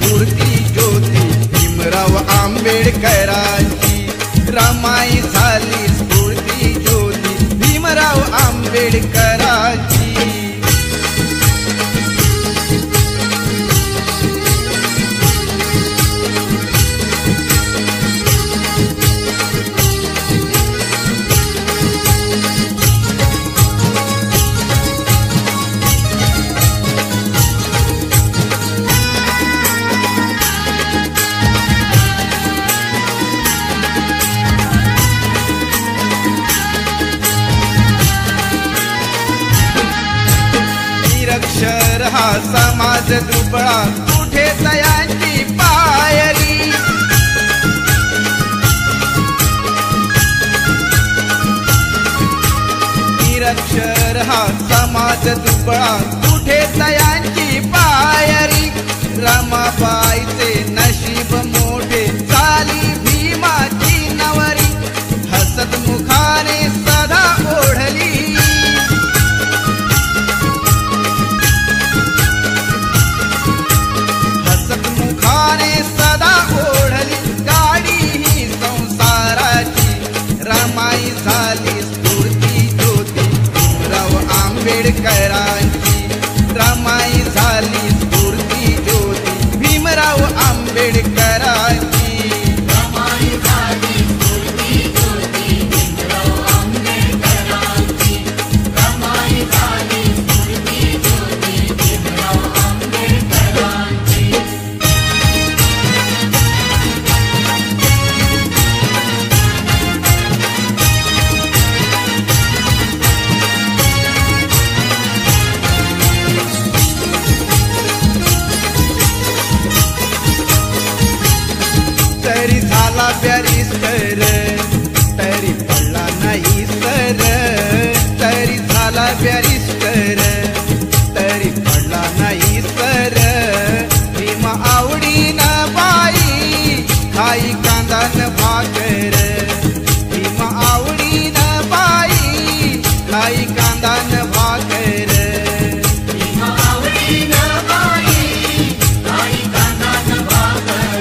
स्फूर्ती ज्योती भीमराव आंबेडकरांची। रमाई झाली स्फूर्ती ज्योती भीमराव आंबेडकरांची। निरक्षर हा समाज दुबळा कुठे तयांची पायरी। निरक्षर हा समाज दुबळा कुठे तयांची पायरी। रमाबाईचे नशीब मोठे झाली भीमाची नवरी। हसत मुखाने सदा ओढली सदा ओढली गाडी ही संसाराची। रमाई झाली स्फूर्ती ज्योती भीमराव आंबेडकरांची। रमाई झाली स्फूर्ती ज्योती भीमराव आंबेडकरांची। रमाई झाली स्फूर्ती ज्योती भीमराव आंबेडकरांची। रमाई झाली स्फूर्ती ज्योती भीमराव आंबेडकरांची। तरी झाला बॅरिस्टर तरी पडला नाही सर। तरी झाला बॅरिस्टर तरी पडला नाही सर। भीम आवडीनं बाई खाई कांदा न भाकर। भीम आवडीनं बाई खाई कांदा न भाकर। भीम आवडीनं बाई खाई कांदा न भाकर।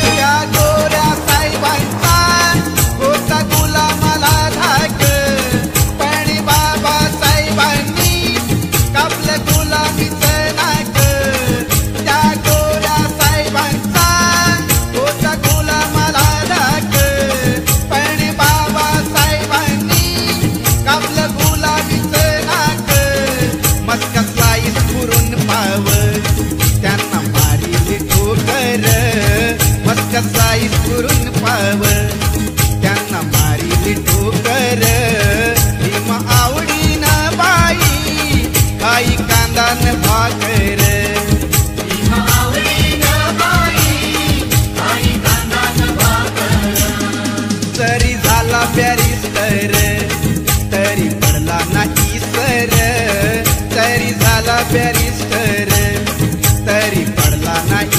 त्या गोऱ्या साहेबांचा होता गुलामाला धाक। पण बाबासाहेबांनी कापलं गुलामीचं नाक। त्या गोऱ्या साहेबांचा होता गुलामाला धाक। पण बाबासाहेबांनी कापलं गुलामीचं नाक। मस्का स्लाईस पुरून पाव त्यांना मारील ठोकर। मस्का स्लाईस पुरून पाव त्यांना मारील ठोकर। भीम आवडीनं बाई खाई कांदा न भाकर। भीम आवडीनं बाई खाई कांदा न भाकर। तरी झाला बॅरिस्टर तरी पडला नाही सर। तरी झाला बॅरिस्टर तरी पडला नाही